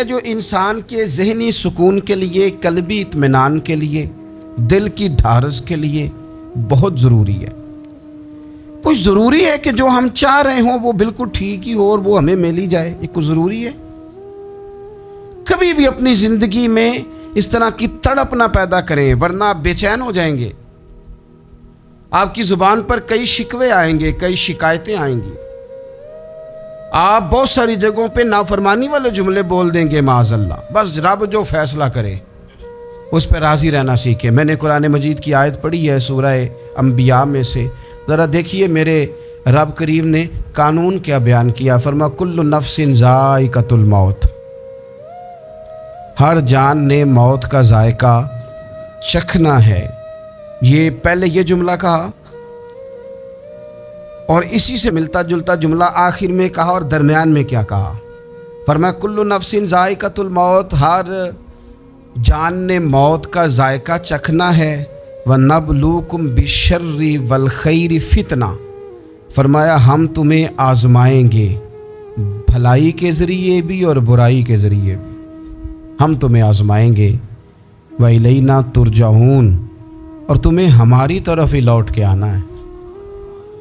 ہے جو انسان کے ذہنی سکون کے لیے، قلبی اطمینان کے لیے، دل کی ڈھارس کے لیے بہت ضروری ہے۔ کوئی ضروری ہے کہ جو ہم چاہ رہے ہوں وہ بالکل ٹھیک ہی ہو اور وہ ہمیں مل ہی جائے؟ یہ کوئی ضروری ہے؟ کبھی بھی اپنی زندگی میں اس طرح کی تڑپ نہ پیدا کریں، ورنہ آپ بے چین ہو جائیں گے۔ آپ کی زبان پر کئی شکوے آئیں گے، کئی شکایتیں آئیں گی، آپ بہت ساری جگہوں پہ نافرمانی والے جملے بول دیں گے معاذ اللہ۔ بس رب جو فیصلہ کرے اس پہ راضی رہنا سیکھیں۔ میں نے قرآن مجید کی آیت پڑھی ہے سورہ انبیاء میں سے، ذرا دیکھیے میرے رب کریم نے قانون کیا بیان کیا۔ فرما کل نفس ذائقۃ الموت، ہر جان نے موت کا ذائقہ چکھنا ہے۔ یہ پہلے یہ جملہ کہا اور اسی سے ملتا جلتا جملہ آخر میں کہا، اور درمیان میں کیا کہا؟ فرمایا کل نفس ذائقۃ الموت، ہر جان نے موت کا ذائقہ چکھنا ہے۔ وَنَبْلُوكُمْ بِالشَّرِّ وَالْخَيْرِ فِتْنَةً، فرمایا ہم تمہیں آزمائیں گے، بھلائی کے ذریعے بھی اور برائی کے ذریعے بھی ہم تمہیں آزمائیں گے۔ وَإِلَيْنَا تُرْجَعُونَ، اور تمہیں ہماری طرف ہی لوٹ کے آنا ہے۔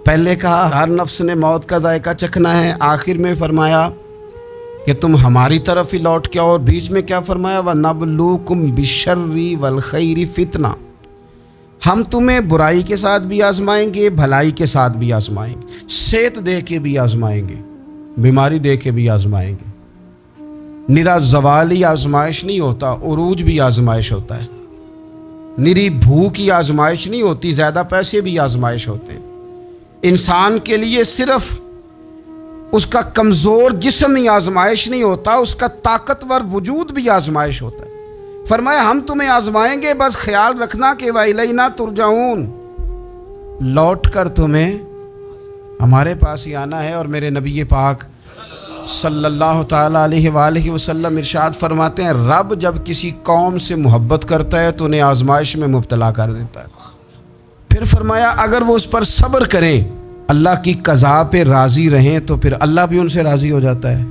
پہلے کہا ہر نفس نے موت کا ذائقہ چکھنا ہے، آخر میں فرمایا کہ تم ہماری طرف ہی لوٹ کے آؤ، اور بیچ میں کیا فرمایا؟ وَنَبْلُوكُمْ بِالشَّرِّ وَالْخَيْرِ فِتْنَةً، ہم تمہیں برائی کے ساتھ بھی آزمائیں گے، بھلائی کے ساتھ بھی آزمائیں گے، صحت دے کے بھی آزمائیں گے، بیماری دے کے بھی آزمائیں گے۔ نرا زوالی آزمائش نہیں ہوتا، عروج بھی آزمائش ہوتا ہے۔ نری بھوک کی آزمائش نہیں ہوتی، زیادہ پیسے بھی آزمائش ہوتے ہیں۔ انسان کے لیے صرف اس کا کمزور جسم ہی آزمائش نہیں ہوتا، اس کا طاقتور وجود بھی آزمائش ہوتا ہے۔ فرمایا ہم تمہیں آزمائیں گے، بس خیال رکھنا کہ وَإِلَيْنَا تُرْجَعُونَ، لوٹ کر تمہیں ہمارے پاس ہی آنا ہے۔ اور میرے نبی پاک صلی اللہ تعالیٰ علیہ وآلہ وسلم ارشاد فرماتے ہیں، رب جب کسی قوم سے محبت کرتا ہے تو انہیں آزمائش میں مبتلا کر دیتا ہے۔ پھر فرمایا اگر وہ اس پر صبر کریں، اللہ کی قضا پہ راضی رہیں، تو پھر اللہ بھی ان سے راضی ہو جاتا ہے،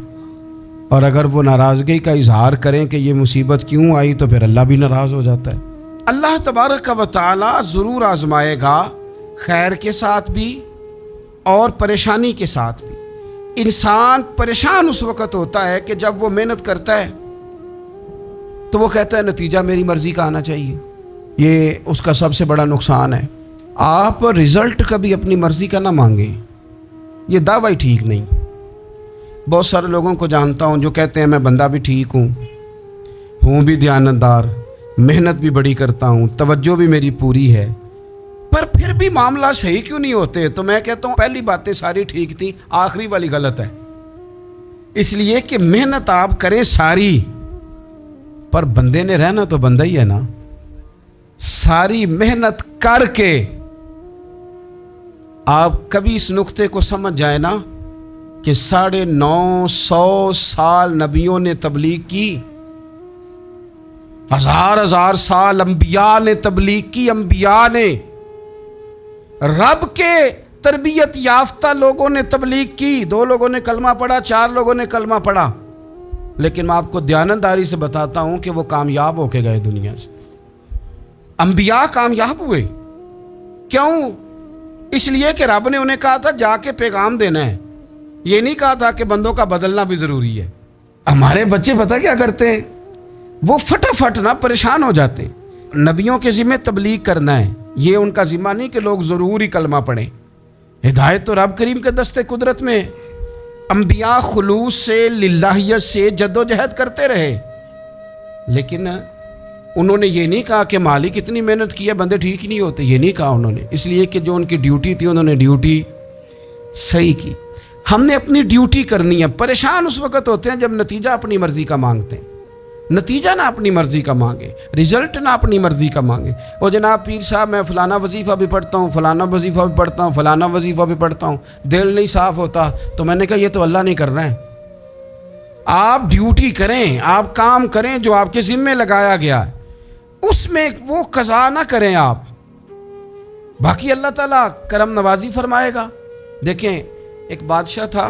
اور اگر وہ ناراضگی کا اظہار کریں کہ یہ مصیبت کیوں آئی، تو پھر اللہ بھی ناراض ہو جاتا ہے۔ اللہ تبارک و تعالی ضرور آزمائے گا، خیر کے ساتھ بھی اور پریشانی کے ساتھ بھی۔ انسان پریشان اس وقت ہوتا ہے کہ جب وہ محنت کرتا ہے تو وہ کہتا ہے نتیجہ میری مرضی کا آنا چاہیے۔ یہ اس کا سب سے بڑا نقصان ہے۔ آپ رزلٹ کبھی اپنی مرضی کا نہ مانگیں، یہ دعویٰ ہی ٹھیک نہیں۔ بہت سارے لوگوں کو جانتا ہوں جو کہتے ہیں میں بندہ بھی ٹھیک ہوں بھی دیانتدار، محنت بھی بڑی کرتا ہوں، توجہ بھی میری پوری ہے، پر پھر بھی معاملہ صحیح کیوں نہیں ہوتے؟ تو میں کہتا ہوں پہلی باتیں ساری ٹھیک تھیں، آخری والی غلط ہے۔ اس لیے کہ محنت آپ کریں ساری، پر بندے نے رہنا تو بندہ ہی ہے نا۔ ساری محنت کر کے آپ کبھی اس نقطے کو سمجھ جائیں نا کہ 950 سال نبیوں نے تبلیغ کی، ہزار سال انبیاء نے تبلیغ کی، انبیاء نے، رب کے تربیت یافتہ لوگوں نے تبلیغ کی۔ 2 لوگوں نے کلمہ پڑھا، 4 لوگوں نے کلمہ پڑھا، لیکن میں آپ کو دیانتداری سے بتاتا ہوں کہ وہ کامیاب ہو کے گئے دنیا سے۔ انبیاء کامیاب ہوئے، کیوں؟ اس لیے کہ رب نے انہیں کہا تھا جا کے پیغام دینا ہے، یہ نہیں کہا تھا کہ بندوں کا بدلنا بھی ضروری ہے۔ ہمارے بچے پتہ کیا کرتے ہیں؟ وہ فٹافٹ نہ پریشان ہو جاتے ہیں۔ نبیوں کے ذمہ تبلیغ کرنا ہے، یہ ان کا ذمہ نہیں کہ لوگ ضروری کلمہ پڑھیں۔ ہدایت تو رب کریم کے دستے قدرت میں۔ انبیاء خلوص سے، للہیت سے جد و جہد کرتے رہے، لیکن انہوں نے یہ نہیں کہا کہ مالک اتنی محنت کی ہے بندے ٹھیک ہی نہیں ہوتے، یہ نہیں کہا انہوں نے، اس لیے کہ جو ان کی ڈیوٹی تھی انہوں نے ڈیوٹی صحیح کی۔ ہم نے اپنی ڈیوٹی کرنی ہے۔ پریشان اس وقت ہوتے ہیں جب نتیجہ اپنی مرضی کا مانگتے ہیں۔ نتیجہ نہ اپنی مرضی کا مانگے، رزلٹ نہ اپنی مرضی کا مانگے۔ اور جناب پیر صاحب میں فلانا وظیفہ بھی پڑھتا ہوں، فلانا وظیفہ بھی پڑھتا ہوں، فلانا وظیفہ بھی پڑھتا ہوں، دل نہیں صاف ہوتا، تو میں نے کہا یہ تو اللہ نہیں کر رہا ہے۔ آپ ڈیوٹی کریں، آپ کام کریں جو آپ کے ذمے لگایا گیا ہے، اس میں وہ قضا نہ کریں آپ، باقی اللہ تعالیٰ کرم نوازی فرمائے گا۔ دیکھیں ایک بادشاہ تھا،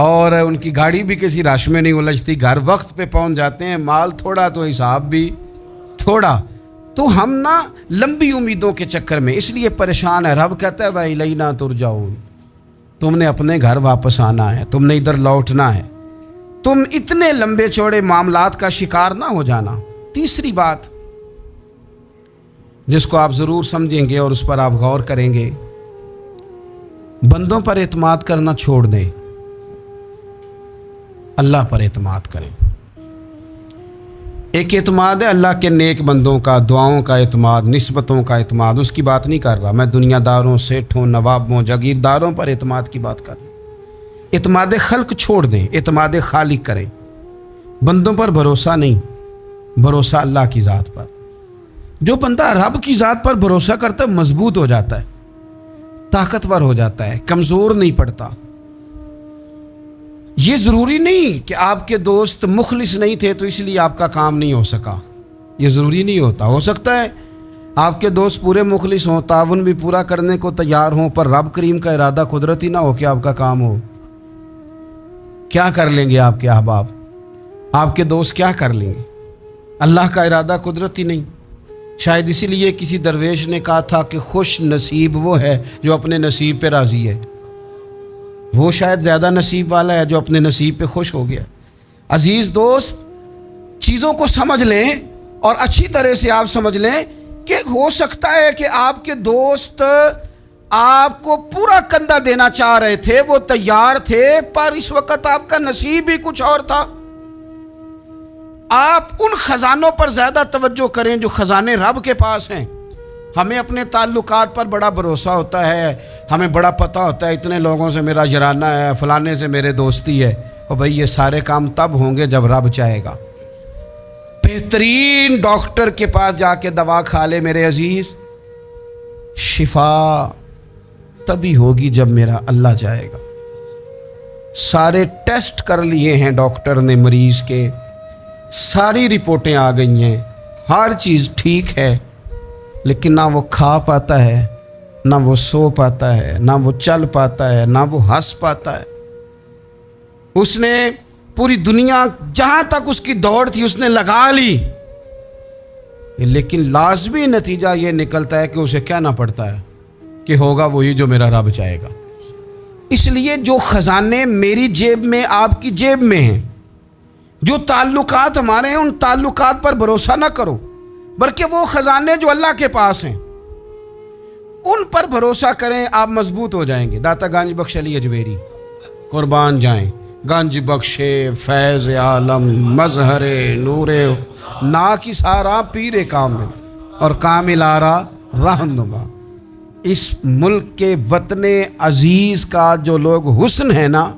اور ان کی گاڑی بھی کسی رش میں نہیں الجھتی, گھر وقت پہ پہنچ جاتے ہیں, مال تھوڑا تو حساب بھی تھوڑا. تو ہم نا لمبی امیدوں کے چکر میں اس لیے پریشان ہے. رب کہتا ہے بھائی لینا ترجعون, تم نے اپنے گھر واپس آنا ہے, تم نے ادھر لوٹنا ہے, تم اتنے لمبے چوڑے معاملات کا شکار نہ ہو جانا. تیسری بات جس کو آپ ضرور سمجھیں گے اور اس پر آپ غور کریں گے, بندوں پر اعتماد کرنا چھوڑ دیں, اللہ پر اعتماد کریں. ایک اعتماد ہے اللہ کے نیک بندوں کا, دعاؤں کا اعتماد, نسبتوں کا اعتماد, اس کی بات نہیں کر رہا میں. دنیا داروں, سیٹھوں, نوابوں, جاگیرداروں پر اعتماد کی بات کر رہا ہوں. اعتماد خلق چھوڑ دیں, اعتماد خالق کریں. بندوں پر بھروسہ نہیں, بھروسہ اللہ کی ذات پر. جو بندہ رب کی ذات پر بھروسہ کرتا ہے مضبوط ہو جاتا ہے, طاقتور ہو جاتا ہے, کمزور نہیں پڑتا. یہ ضروری نہیں کہ آپ کے دوست مخلص نہیں تھے تو اس لیے آپ کا کام نہیں ہو سکا. یہ ضروری نہیں ہوتا. ہو سکتا ہے آپ کے دوست پورے مخلص ہوں, تعاون بھی پورا کرنے کو تیار ہوں, پر رب کریم کا ارادہ قدرتی نہ ہو کہ آپ کا کام ہو. کیا کر لیں گے آپ کے احباب, آپ کے دوست کیا کر لیں گے؟ اللہ کا ارادہ قدرتی نہیں. شاید اسی لیے کسی درویش نے کہا تھا کہ خوش نصیب وہ ہے جو اپنے نصیب پہ راضی ہے. وہ شاید زیادہ نصیب والا ہے جو اپنے نصیب پہ خوش ہو گیا. عزیز دوست, چیزوں کو سمجھ لیں اور اچھی طرح سے آپ سمجھ لیں کہ ہو سکتا ہے کہ آپ کے دوست آپ کو پورا کندھا دینا چاہ رہے تھے, وہ تیار تھے, پر اس وقت آپ کا نصیب ہی کچھ اور تھا. آپ ان خزانوں پر زیادہ توجہ کریں جو خزانے رب کے پاس ہیں. ہمیں اپنے تعلقات پر بڑا بھروسہ ہوتا ہے, ہمیں بڑا پتہ ہوتا ہے اتنے لوگوں سے میرا جرانہ ہے, فلانے سے میرے دوستی ہے. اور بھائی یہ سارے کام تب ہوں گے جب رب چاہے گا. بہترین ڈاکٹر کے پاس جا کے دوا کھا لے میرے عزیز, شفا تبھی ہوگی جب میرا اللہ چاہے گا. سارے ٹیسٹ کر لیے ہیں ڈاکٹر نے مریض کے, ساری رپورٹیں آ گئی ہیں, ہر چیز ٹھیک ہے, لیکن نہ وہ کھا پاتا ہے, نہ وہ سو پاتا ہے, نہ وہ چل پاتا ہے, نہ وہ ہنس پاتا ہے. اس نے پوری دنیا جہاں تک اس کی دوڑ تھی اس نے لگا لی, لیکن لازمی نتیجہ یہ نکلتا ہے کہ اسے کہنا پڑتا ہے کہ ہوگا وہی جو میرا رب چاہے گا. اس لیے جو خزانے میری جیب میں, آپ کی جیب میں ہیں, جو تعلقات ہمارے ہیں, ان تعلقات پر بھروسہ نہ کرو, بلکہ وہ خزانے جو اللہ کے پاس ہیں ان پر بھروسہ کریں. آپ مضبوط ہو جائیں گے. داتا گنج بخش علی اجمیری قربان جائیں. گنج بخشے فیض عالم مظہر نور نا کی سارا پیر کامل اور کامل آرا رہنما. اس ملک کے وطن عزیز کا جو لوگ حسن ہے نا,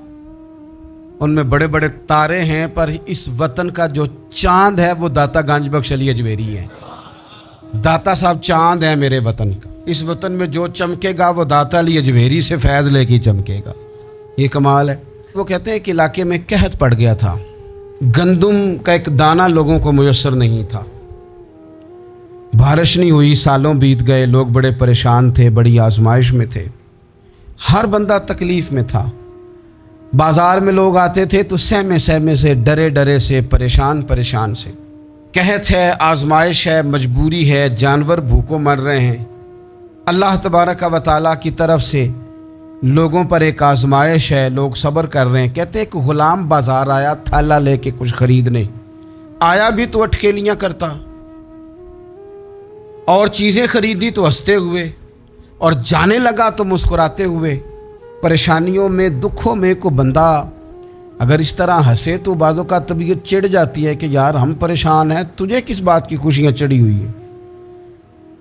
ان میں بڑے بڑے تارے ہیں, پر اس وطن کا جو چاند ہے وہ داتا گنج بخش علی اجمیری ہے. داتا صاحب چاند ہے میرے وطن کا. اس وطن میں جو چمکے گا وہ داتا علی اجمیری سے فیض لے کے چمکے گا. یہ کمال ہے. وہ کہتے ہیں کہ علاقے میں قحط پڑ گیا تھا, گندم کا ایک دانہ لوگوں کو میسر نہیں تھا, بارش نہیں ہوئی, سالوں بیت گئے, لوگ بڑے پریشان تھے, بڑی آزمائش میں تھے, ہر بندہ تکلیف میں تھا. بازار میں لوگ آتے تھے تو سہمے سہمے سے, ڈرے ڈرے سے, پریشان پریشان سے. قحط ہے, آزمائش ہے, مجبوری ہے, جانور بھوکوں مر رہے ہیں. اللہ تبارک و تعالیٰ کی طرف سے لوگوں پر ایک آزمائش ہے, لوگ صبر کر رہے ہیں. کہتے ایک غلام بازار آیا تھالا لے کے کچھ خریدنے. آیا بھی تو اٹکیلیاں کرتا, اور چیزیں خریدی تو ہنستے ہوئے, اور جانے لگا تو مسکراتے ہوئے. پریشانیوں میں, دکھوں میں کو بندہ اگر اس طرح ہنسے تو بعضوں کا طبیعت چڑھ جاتی ہے کہ یار ہم پریشان ہیں, تجھے کس بات کی خوشیاں چڑھی ہوئی ہیں.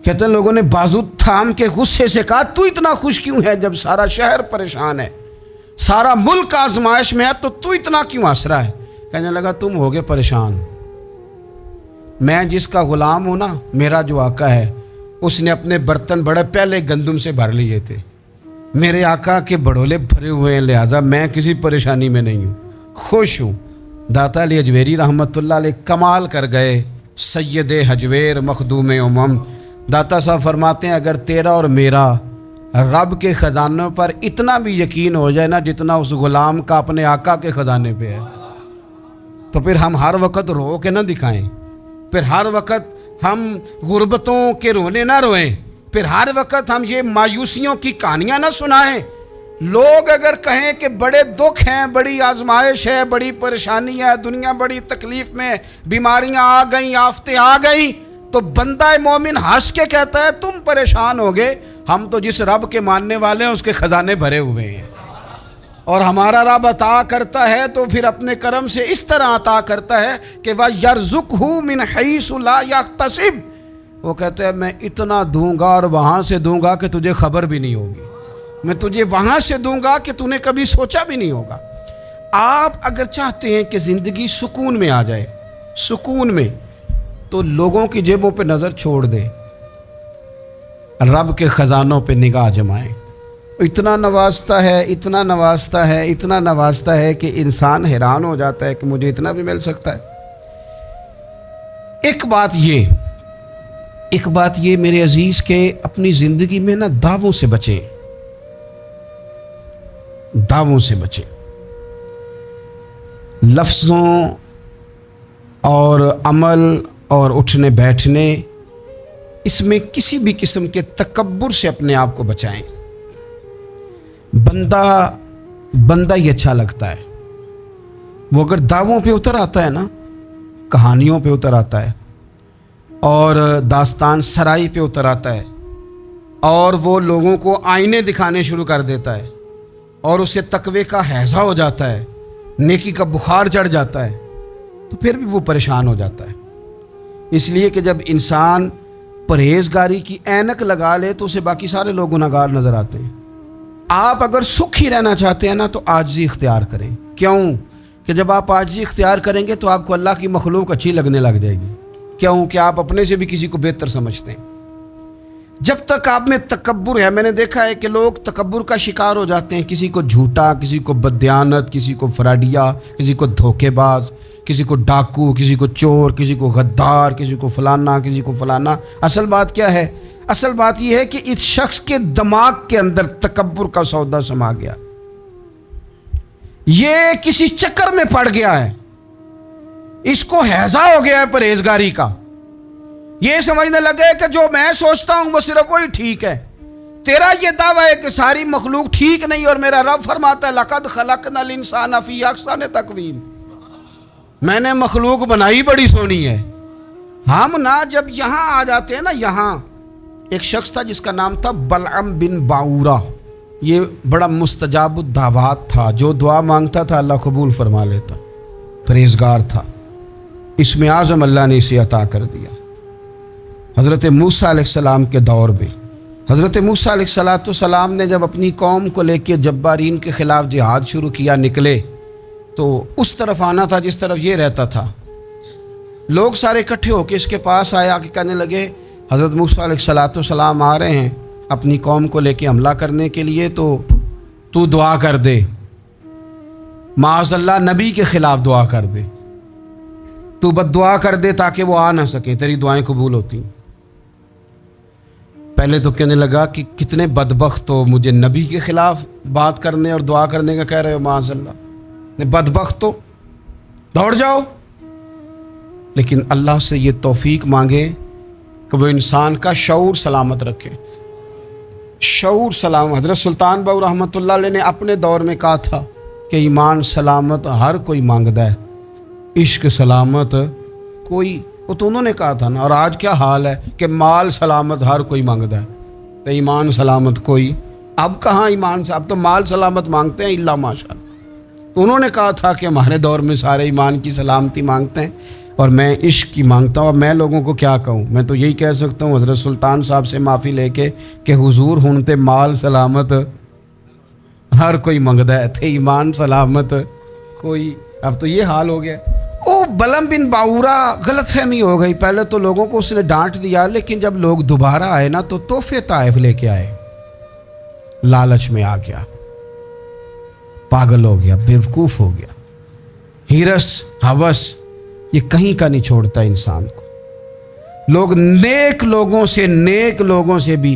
کہتے ہیں لوگوں نے بازو تھام کے غصے سے کہا تو اتنا خوش کیوں ہے جب سارا شہر پریشان ہے, سارا ملک آزمائش میں ہے, تو اتنا کیوں ہنس رہا ہے. کہنے لگا تم ہوگے پریشان, میں جس کا غلام ہوں نا, میرا جو آقا ہے, اس نے اپنے برتن بڑے پہلے گندم سے بھر لیے تھے. میرے آقا کے بڑولے بھرے ہوئے ہیں, لہذا میں کسی پریشانی میں نہیں ہوں, خوش ہوں. داتا علی اجمیری رحمت اللہ علیہ کمال کر گئے, سید حجویر مخدوم امم. داتا صاحب فرماتے ہیں اگر تیرا اور میرا رب کے خزانوں پر اتنا بھی یقین ہو جائے نا جتنا اس غلام کا اپنے آقا کے خزانے پہ ہے، تو پھر ہم ہر وقت رو کے نہ دکھائیں، پھر ہر وقت ہم غربتوں کے رونے نہ روئیں، پھر ہر وقت ہم یہ مایوسیوں کی کہانیاں نہ سنائیں۔ لوگ اگر کہیں کہ بڑے دکھ ہیں، بڑی آزمائش ہے، بڑی پریشانی ہے، دنیا بڑی تکلیف میں، بیماریاں آ گئیں، آفتیں آ گئیں، تو بندہ مومن ہنس کے کہتا ہے تم پریشان ہو گئے، ہم تو جس رب کے ماننے والے ہیں اس کے خزانے بھرے ہوئے ہیں، اور ہمارا رب عطا کرتا ہے تو پھر اپنے کرم سے اس طرح عطا کرتا ہے کہ وَيَرْزُقْهُ مِنْ حَيْثُ لَا يَحْتَسِبُ، وہ کہتے ہیں میں اتنا دوں گا اور وہاں سے دوں گا کہ تجھے خبر بھی نہیں ہوگی، میں تجھے وہاں سے دوں گا کہ تو نے کبھی سوچا بھی نہیں ہوگا۔ آپ اگر چاہتے ہیں کہ زندگی سکون میں آ جائے، سکون میں، تو لوگوں کی جیبوں پہ نظر چھوڑ دیں، رب کے خزانوں پہ نگاہ جمائیں۔ اتنا نوازتا ہے، اتنا نوازتا ہے، اتنا نوازتا ہے کہ انسان حیران ہو جاتا ہے کہ مجھے اتنا بھی مل سکتا ہے۔ ایک بات یہ میرے عزیز کہ اپنی زندگی میں نا دعووں سے بچیں، دعووں سے بچیں، لفظوں اور عمل اور اٹھنے بیٹھنے، اس میں کسی بھی قسم کے تکبر سے اپنے آپ کو بچائیں۔ بندہ ہی اچھا لگتا ہے، وہ اگر دعووں پہ اتر آتا ہے نا، کہانیوں پہ اتر آتا ہے اور داستان سرائی پہ اتر آتا ہے اور وہ لوگوں کو آئینے دکھانے شروع کر دیتا ہے اور اسے تقوی کا ہیضہ ہو جاتا ہے، نیکی کا بخار چڑھ جاتا ہے، تو پھر بھی وہ پریشان ہو جاتا ہے۔ اس لیے کہ جب انسان پرہیزگاری کی اینک لگا لے تو اسے باقی سارے لوگ گناہگار نظر آتے ہیں۔ آپ اگر سکھ ہی رہنا چاہتے ہیں نا تو عاجزی اختیار کریں۔ کیوں کہ جب آپ عاجزی اختیار کریں گے تو آپ کو اللہ کی مخلوق اچھی لگنے لگ جائے گی، کیوں کہ آپ اپنے سے بھی کسی کو بہتر سمجھتے ہیں۔ جب تک آپ میں تکبر ہے، میں نے دیکھا ہے کہ لوگ تکبر کا شکار ہو جاتے ہیں، کسی کو جھوٹا، کسی کو بددیانت، کسی کو فراڈیا، کسی کو دھوکے باز، کسی کو ڈاکو، کسی کو چور، کسی کو غدار، کسی کو فلانا، کسی کو فلانا۔ اصل بات کیا ہے؟ اصل بات یہ ہے کہ اس شخص کے دماغ کے اندر تکبر کا سودا سما گیا، یہ کسی چکر میں پڑ گیا ہے، اس کو ہیضہ ہو گیا ہے پرہیزگاری کا، یہ سمجھنے لگے کہ جو میں سوچتا ہوں وہ صرف وہی ٹھیک ہے۔ تیرا یہ دعویٰ ہے کہ ساری مخلوق ٹھیک نہیں، اور میرا رب فرماتا ہے لَقَدْ خَلَقْنَا الْإِنسَانَ فِي أَحْسَنِ تَقْوِيمٍ، میں نے مخلوق بنائی بڑی سونی ہے۔ ہم نا جب یہاں آ جاتے ہیں نا، یہاں ایک شخص تھا جس کا نام تھا بلعم بن باورہ، یہ بڑا مستجاب الدعوات تھا، جو دعا مانگتا تھا اللہ قبول فرما لیتا، پرہیزگار تھا، اسم اعظم اللہ نے اسے عطا کر دیا۔ حضرت موسیٰ علیہ السلام کے دور میں حضرت موسیٰ علیہ السلام نے جب اپنی قوم کو لے کے جبارین کے خلاف جہاد شروع کیا، نکلے تو اس طرف آنا تھا جس طرف یہ رہتا تھا۔ لوگ سارے اکٹھے ہو کے اس کے پاس آئے، آ کے کہنے لگے حضرت موسیٰ علیہ السلام آ رہے ہیں اپنی قوم کو لے کے حملہ کرنے کے لیے، تو دعا کر دے، معاذ اللہ نبی کے خلاف دعا کر دے، تو بد دعا کر دے تاکہ وہ آ نہ سکیں، تیری دعائیں قبول ہوتی ہیں۔ پہلے تو کہنے لگا کہ کتنے بدبخت ہو، مجھے نبی کے خلاف بات کرنے اور دعا کرنے کا کہہ رہے ہو، معاذ اللہ، بدبخت ہو، دوڑ جاؤ۔ لیکن اللہ سے یہ توفیق مانگے کہ وہ انسان کا شعور سلامت رکھے، شعور سلامت۔ حضرت سلطان باؤ رحمۃ اللہ علیہ نے اپنے دور میں کہا تھا کہ ایمان سلامت ہر کوئی مانگدا ہے، عشق سلامت کوئی، وہ تو انہوں نے کہا تھا نا۔ اور آج کیا حال ہے کہ مال سلامت ہر کوئی مانگدا ہے، تو ایمان سلامت کوئی۔ اب کہاں ایمان سے، اب تو مال سلامت مانگتے ہیں الا ماشاء اللہ۔ تو انہوں نے کہا تھا کہ ہمارے دور میں سارے ایمان کی سلامتی مانگتے ہیں اور میں عشق کی مانگتا ہوں۔ اور میں لوگوں کو کیا کہوں، میں تو یہی کہہ سکتا ہوں حضرت سلطان صاحب سے معافی لے کے کہ حضور ہونتے مال سلامت ہر کوئی منگدا ہے، تھے ایمان سلامت کوئی۔ اب تو یہ حال ہو گیا۔ او بلعم بن باورہ غلط فہمی ہو گئی، پہلے تو لوگوں کو اس نے ڈانٹ دیا، لیکن جب لوگ دوبارہ آئے نا تو تحفے طائف لے کے آئے، لالچ میں آ گیا، پاگل ہو گیا، بیوقوف ہو گیا۔ ہرس ہوس یہ کہیں کا نہیں چھوڑتا انسان کو۔ لوگ نیک لوگوں سے بھی